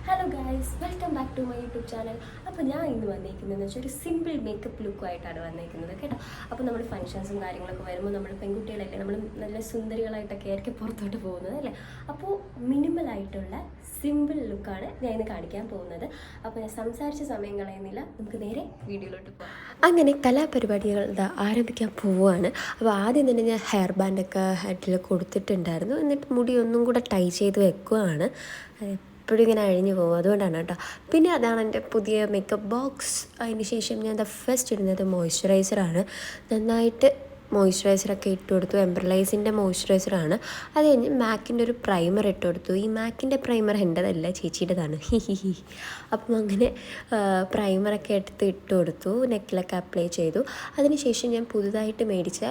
Hello guys, welcome back to my YouTube channel. അപ്പോൾ ഞാൻ ഇന്ന് വന്നിരിക്കുന്നതെന്ന് വെച്ചാൽ ഒരു സിമ്പിൾ മേക്കപ്പ് ലുക്കുമായിട്ടാണ് വന്നിരിക്കുന്നത് കേട്ടോ. അപ്പോൾ നമ്മൾ ഫംഗ്ഷൻസും കാര്യങ്ങളൊക്കെ വരുമ്പോൾ നമ്മൾ പെൺകുട്ടികളല്ലേ, നമ്മൾ നല്ല സുന്ദരികളായിട്ടൊക്കെ ആയിരിക്കും പുറത്തോട്ട് പോകുന്നത് അല്ലേ. അപ്പോൾ മിനിമലായിട്ടുള്ള സിമ്പിൾ ലുക്കാണ് ഞാൻ ഇന്ന് കാണിക്കാൻ പോകുന്നത്. അപ്പോൾ ഞാൻ സംസാരിച്ച സമയം കളയുന്നില്ല, നമുക്ക് നേരെ വീഡിയോയിലോട്ട് പോകാം. അങ്ങനെ കലാപരിപാടികൾ ആരംഭിക്കാൻ പോവുകയാണ്. അപ്പോൾ ആദ്യം തന്നെ ഞാൻ ഹെയർ ബാൻഡൊക്കെ ഹെഡിൽ കൊടുത്തിട്ടുണ്ടായിരുന്നു. എന്നിട്ട് മുടി ഒന്നും കൂടെ ടൈ ചെയ്ത് വെക്കുകയാണ്. എപ്പോഴും ഇങ്ങനെ അഴിഞ്ഞു പോകും, അതുകൊണ്ടാണ് കേട്ടോ. പിന്നെ അതാണ് എൻ്റെ പുതിയ മേക്കപ്പ് ബോക്സ്. അതിന് ശേഷം ഞാൻ ഫസ്റ്റ് ഇടുന്നത് മോയ്സ്ചറൈസറാണ്. നന്നായിട്ട് മോയ്സ്ചറൈസറൊക്കെ ഇട്ട് കൊടുത്തു. എംബ്രലൈസിൻ്റെ മോയ്സ്ചറൈസറാണ്. അത് കഴിഞ്ഞ് മാക്കിൻ്റെ ഒരു പ്രൈമർ ഇട്ട് കൊടുത്തു. ഈ മാക്കിൻ്റെ പ്രൈമർ എൻ്റെതല്ല, ചേച്ചിയുടേതാണ്. അപ്പം അങ്ങനെ പ്രൈമറൊക്കെ എടുത്ത് ഇട്ട് കൊടുത്തു. നെക്കിലൊക്കെ അപ്ലൈ ചെയ്തു. അതിനുശേഷം ഞാൻ പുതുതായിട്ട് മേടിച്ച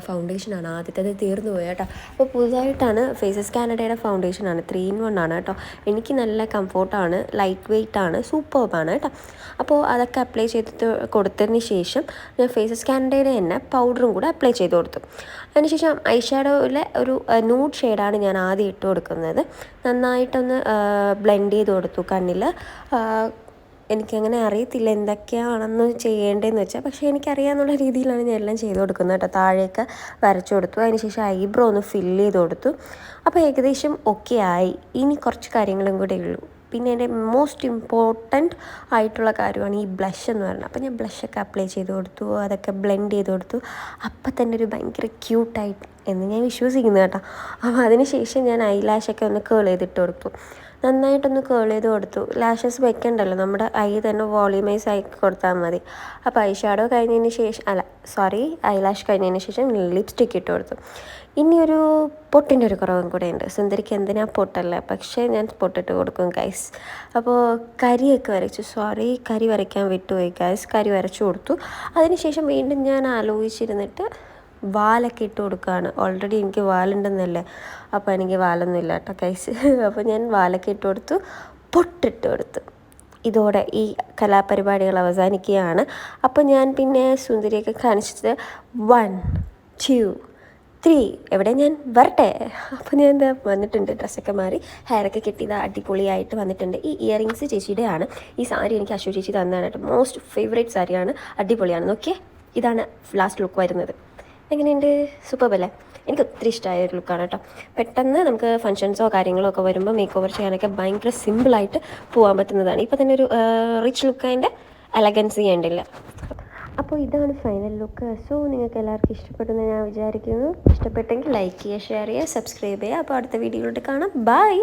ഫൗണ്ടേഷനാണ്. ആദ്യത്തേത് തീർന്നു പോയി കേട്ടോ. അപ്പോൾ പുതുതായിട്ടാണ് ഫേസസ് കാനഡയുടെ ഫൗണ്ടേഷനാണ്. 3-in-1 ആണ് കേട്ടോ. എനിക്ക് നല്ല കംഫോർട്ടാണ്, ലൈറ്റ് വെയ്റ്റ് ആണ്, സൂപ്പർബാണ് കേട്ടോ. അപ്പോൾ അതൊക്കെ അപ്ലൈ ചെയ്തിട്ട് കൊടുത്തതിന് ശേഷം ഞാൻ ഫേസസ് കാനഡയുടെ തന്നെ പൗഡറും കൂടെ അപ്ലൈ ചെയ്ത് കൊടുത്തു. അതിനുശേഷം ഐ ഷാഡോയിലെ ഒരു ന്യൂഡ് ഷെയ്ഡാണ് ഞാൻ ആദ്യം ഇട്ട് കൊടുക്കുന്നത്. നന്നായിട്ടൊന്ന് ബ്ലെൻഡ് ചെയ്ത് കൊടുത്തു കണ്ണിൽ. എനിക്കങ്ങനെ അറിയത്തില്ല എന്തൊക്കെയാണെന്ന് ചെയ്യേണ്ടതെന്ന് വെച്ചാൽ, പക്ഷേ എനിക്കറിയാമെന്നുള്ള രീതിയിലാണ് ഞാൻ എല്ലാം ചെയ്ത് കൊടുക്കുന്നത് കേട്ടോ. താഴെയൊക്കെ വരച്ചു കൊടുത്തു. അതിനുശേഷം ഐബ്രോ ഒന്ന് ഫില്ല് ചെയ്ത് കൊടുത്തു. അപ്പോൾ ഏകദേശം ഓക്കെ ആയി. ഇനി കുറച്ച് കാര്യങ്ങളും കൂടെ ഉള്ളൂ. പിന്നെ എൻ്റെ മോസ്റ്റ് ഇമ്പോർട്ടൻറ്റ് ആയിട്ടുള്ള കാര്യമാണ് ഈ ബ്ലഷ് എന്ന് പറയുന്നത്. അപ്പോൾ ഞാൻ ബ്ലഷൊക്കെ അപ്ലൈ ചെയ്ത് കൊടുത്തു, അതൊക്കെ ബ്ലെൻഡ് ചെയ്ത് കൊടുത്തു. അപ്പം തന്നെ ഒരു ഭയങ്കര ക്യൂട്ടായിട്ട് എന്ന് ഞാൻ വിശ്വസിക്കുന്നു കേട്ടോ. അപ്പോൾ അതിന് ശേഷം ഞാൻ ഐലാഷൊക്കെ ഒന്ന് കേൾ ചെയ്തിട്ട് കൊടുത്തു. നന്നായിട്ടൊന്ന് കേൾ ചെയ്ത് കൊടുത്തു. ലാഷസ് വെക്കണ്ടല്ലോ, നമ്മുടെ ഐ തന്നെ വോളിയമൈസ് ആക്കി കൊടുത്താൽ മതി. അപ്പോൾ ഐ ഷാഡോ കഴിഞ്ഞതിന് ശേഷം ഐലാഷ് കഴിഞ്ഞതിന് ശേഷം ലിപ്സ്റ്റിക്ക് ഇട്ട് കൊടുത്തു. ഇനിയൊരു പൊട്ടിൻ്റെ ഒരു കുറവും കൂടെ ഉണ്ട്. സുന്ദരിക്ക് എന്തിനാ പൊട്ടല്ല, പക്ഷേ ഞാൻ പൊട്ടിട്ട് കൊടുക്കും ഗൈസ്. അപ്പോൾ കരിയൊക്കെ വരച്ചു. കരി വരയ്ക്കാൻ വിട്ടുപോയി ഗൈസ്. കരി വരച്ചു കൊടുത്തു. അതിനുശേഷം വീണ്ടും ഞാൻ ആലോചിച്ചിരുന്നിട്ട് വാലൊക്കെ ഇട്ട് കൊടുക്കുകയാണ്. ഓൾറെഡി എനിക്ക് വാലുണ്ടെന്നല്ലേ, അപ്പോൾ എനിക്ക് വാലൊന്നും ഇല്ല കേട്ടോ ഗൈസ്. അപ്പോൾ ഞാൻ വാലൊക്കെ ഇട്ട് കൊടുത്തു, പൊട്ടിട്ട് കൊടുത്തു. ഇതോടെ ഈ കലാപരിപാടികൾ അവസാനിക്കുകയാണ്. അപ്പോൾ ഞാൻ പിന്നെ സുന്ദരിയൊക്കെ കാണിച്ചത് 1, 2, 3 എവിടെ ഞാൻ വരട്ടെ. അപ്പോൾ ഞാൻ എന്താ വന്നിട്ടുണ്ട്, ഡ്രസ്സൊക്കെ മാറി ഹെയറൊക്കെ കെട്ടിയത് അടിപൊളിയായിട്ട് വന്നിട്ടുണ്ട്. ഈ ഇയറിങ്സ് ചേച്ചിയുടെയാണ്. ഈ സാരി എനിക്ക് അശു ചേച്ചി തന്നതാണ് കേട്ടോ. മോസ്റ്റ് ഫേവറേറ്റ് സാരിയാണ്, അടിപൊളിയാണ്. നോക്കിയേ, ഇതാണ് ലാസ്റ്റ് ലുക്ക് വരുന്നത്. എങ്ങനെയുണ്ട്? സൂപ്പർബല്ലേ? എനിക്ക് ഒത്തിരി ഇഷ്ടമായ ഒരു ലുക്കാണ് കേട്ടോ. പെട്ടെന്ന് നമുക്ക് ഫംഗ്ഷൻസോ കാര്യങ്ങളോ ഒക്കെ വരുമ്പോൾ മേക്ക് ഓവർ ചെയ്യാനൊക്കെ ഭയങ്കര സിമ്പിളായിട്ട് പോകാൻ പറ്റുന്നതാണ്. ഇപ്പോൾ തന്നെ ഒരു റിച്ച് ലുക്ക് അതിൻ്റെ എലഗൻസ് ചെയ്യേണ്ടില്ല. അപ്പോൾ ഇതാണ് ഫൈനൽ ലുക്ക്. സോ നിങ്ങൾക്ക് എല്ലാവർക്കും ഇഷ്ടപ്പെട്ടെന്ന് ഞാൻ വിചാരിക്കുന്നു. ഇഷ്ടപ്പെട്ടെങ്കിൽ ലൈക്ക് ചെയ്യുക, ഷെയർ ചെയ്യുക, സബ്സ്ക്രൈബ് ചെയ്യുക. അപ്പോൾ അടുത്ത വീഡിയോയിലോട്ട് കാണാം. ബൈ.